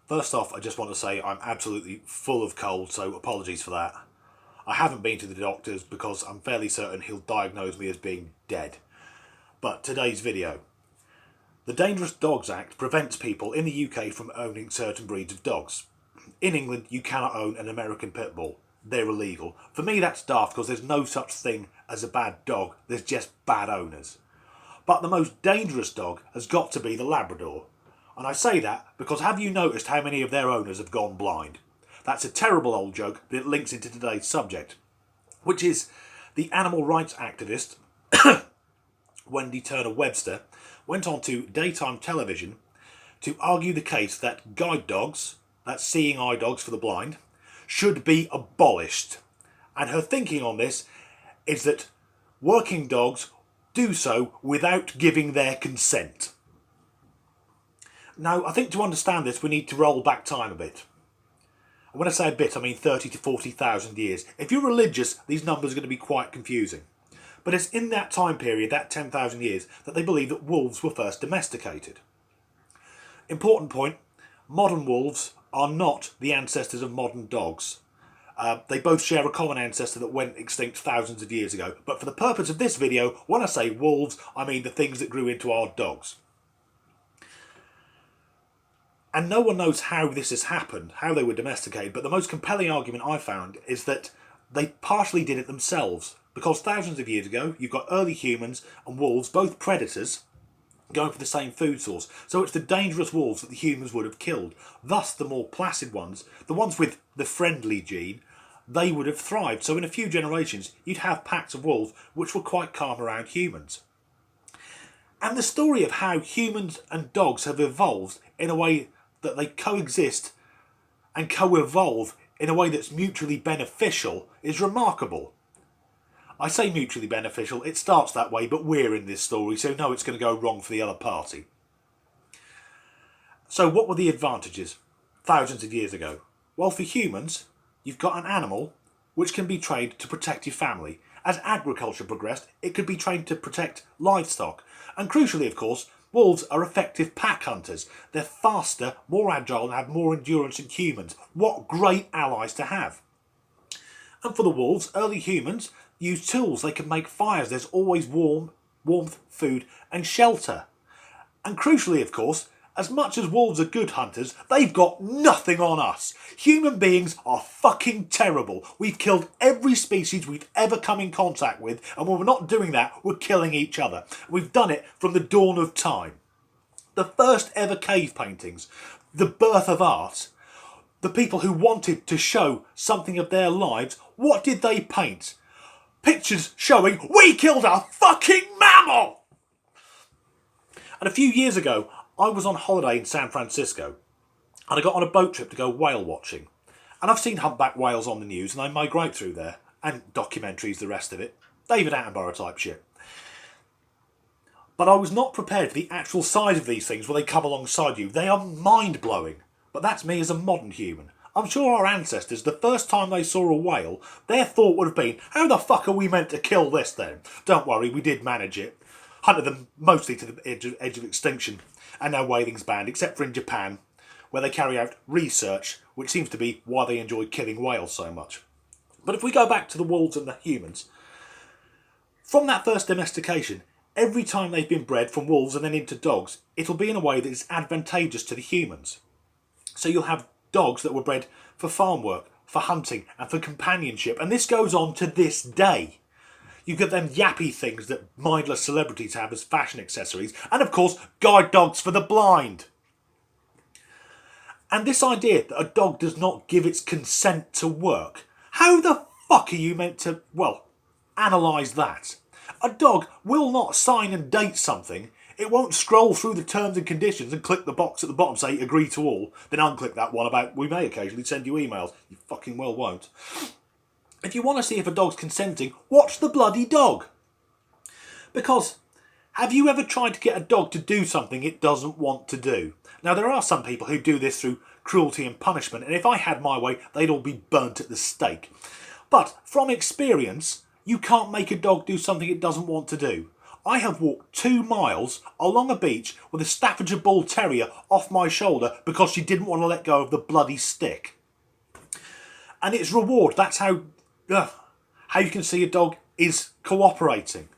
First off, I just want to say I'm absolutely full of cold, so apologies for that. I haven't been to the doctors because I'm fairly certain he'll diagnose me as being dead. But today's video. The Dangerous Dogs Act prevents people in the UK from owning certain breeds of dogs. In England, you cannot own an American pit bull. They're illegal. For me, that's daft because there's no such thing as a bad dog. There's just bad owners. But the most dangerous dog has got to be the Labrador. And I say that because have you noticed how many of their owners have gone blind? That's a terrible old joke, but it links into today's subject, which is the animal rights activist Wendy Turner Webster went on to daytime television to argue the case that guide dogs, that's seeing eye dogs for the blind, should be abolished. And her thinking on this is that working dogs do so without giving their consent. Now, I think to understand this, we need to roll back time a bit. And when I say a bit, I mean 30 to 40,000 years. If you're religious, these numbers are going to be quite confusing. But it's in that time period, that 10,000 years, that they believe that wolves were first domesticated. Important point, modern wolves are not the ancestors of modern dogs. They both share a common ancestor that went extinct thousands of years ago. But for the purpose of this video, when I say wolves, I mean the things that grew into our dogs. And no one knows how this has happened, how they were domesticated, but the most compelling argument I found is that they partially did it themselves. Because thousands of years ago, you've got early humans and wolves, both predators, going for the same food source. So it's the dangerous wolves that the humans would have killed. Thus, the more placid ones, the ones with the friendly gene, they would have thrived. So in a few generations, you'd have packs of wolves which were quite calm around humans. And the story of how humans and dogs have evolved in a way that they coexist and co-evolve in a way that's mutually beneficial is remarkable. I say mutually beneficial, it starts that way, but we're in this story, so no, it's going to go wrong for the other party. So what were the advantages thousands of years ago? Well, for humans, you've got an animal which can be trained to protect your family. As agriculture progressed, it could be trained to protect livestock. And crucially, of course, wolves are effective pack hunters. They're faster, more agile, and have more endurance than humans. What great allies to have. And for the wolves, early humans used tools. They could make fires. There's always warmth, food, and shelter. And crucially, of course, as much as wolves are good hunters, they've got nothing on us. Human beings are fucking terrible. We've killed every species we've ever come in contact with, and when we're not doing that, we're killing each other. We've done it from the dawn of time. The first ever cave paintings, the birth of art, the people who wanted to show something of their lives, what did they paint? Pictures showing we killed a fucking mammal! And a few years ago, I was on holiday in San Francisco and I got on a boat trip to go whale watching. And I've seen humpback whales on the news and they migrate through there, and documentaries, the rest of it. David Attenborough type shit. But I was not prepared for the actual size of these things when they come alongside you. They are mind-blowing. But that's me as a modern human. I'm sure our ancestors, the first time they saw a whale, their thought would have been, how the fuck are we meant to kill this then? Don't worry, we did manage it. Hunted them mostly to the edge of extinction. And now whaling's banned, except for in Japan, where they carry out research, which seems to be why they enjoy killing whales so much. But if we go back to the wolves and the humans, from that first domestication, every time they've been bred from wolves and then into dogs, it'll be in a way that is advantageous to the humans. So you'll have dogs that were bred for farm work, for hunting, and for companionship, and this goes on to this day. You get them yappy things that mindless celebrities have as fashion accessories, and of course, guide dogs for the blind. And this idea that a dog does not give its consent to work, how the fuck are you meant to, well, analyse that? A dog will not sign and date something. It won't scroll through the terms and conditions and click the box at the bottom, say agree to all, then unclick that one about we may occasionally send you emails. You fucking well won't. If you want to see if a dog's consenting, watch the bloody dog. Because have you ever tried to get a dog to do something it doesn't want to do? Now, there are some people who do this through cruelty and punishment, and if I had my way, they'd all be burnt at the stake. But from experience, you can't make a dog do something it doesn't want to do. I have walked 2 miles along a beach with a Staffordshire Bull Terrier off my shoulder because she didn't want to let go of the bloody stick. And it's reward. That's how you can see a dog is cooperating.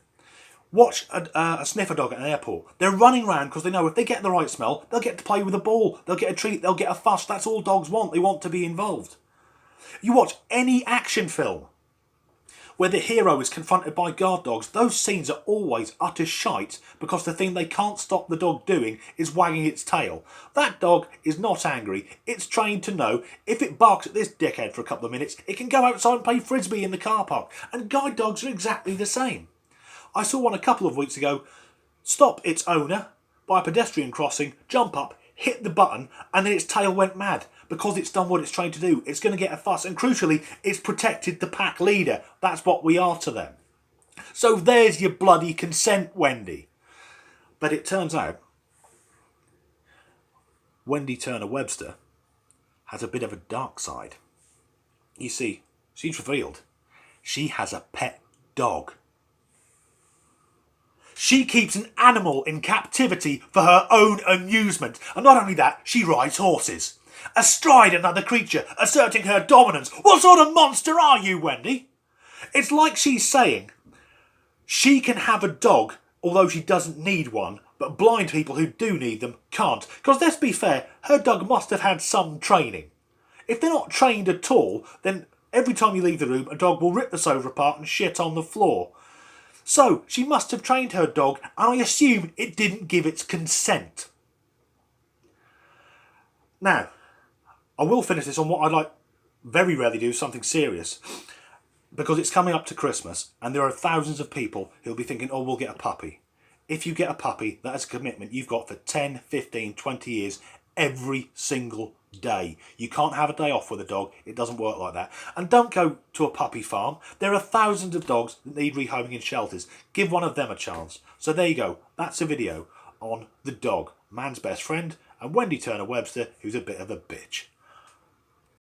Watch a sniffer dog at an airport. They're running around because they know if they get the right smell, they'll get to play with a ball. They'll get a treat. They'll get a fuss. That's all dogs want. They want to be involved. You watch any action film where the hero is confronted by guard dogs, those scenes are always utter shite because the thing they can't stop the dog doing is wagging its tail. That dog is not angry. It's trained to know if it barks at this dickhead for a couple of minutes, it can go outside and play frisbee in the car park. And guide dogs are exactly the same. I saw one a couple of weeks ago stop its owner by a pedestrian crossing, jump up, hit the button, and then its tail went mad because it's done what it's trained to do. It's going to get a fuss, and crucially, it's protected the pack leader. That's what we are to them. So there's your bloody consent, Wendy. But it turns out Wendy Turner Webster has a bit of a dark side. You see, she's revealed she has a pet dog. She keeps an animal in captivity for her own amusement. And not only that, she rides horses. Astride another creature, asserting her dominance. What sort of monster are you, Wendy? It's like she's saying she can have a dog, although she doesn't need one, but blind people who do need them can't. Because let's be fair, her dog must have had some training. If they're not trained at all, then every time you leave the room, a dog will rip the sofa apart and shit on the floor. So, she must have trained her dog, and I assume it didn't give its consent. Now, I will finish this on what I like very rarely do, something serious. Because it's coming up to Christmas, and there are thousands of people who'll be thinking, oh, we'll get a puppy. If you get a puppy, that is a commitment you've got for 10, 15, 20 years, every single day. You can't have a day off with a dog. It doesn't work like that. And don't go to a puppy farm. There are thousands of dogs that need rehoming in shelters. Give one of them a chance. So there you go. That's a video on the dog, man's best friend, and Wendy Turner Webster, who's a bit of a bitch.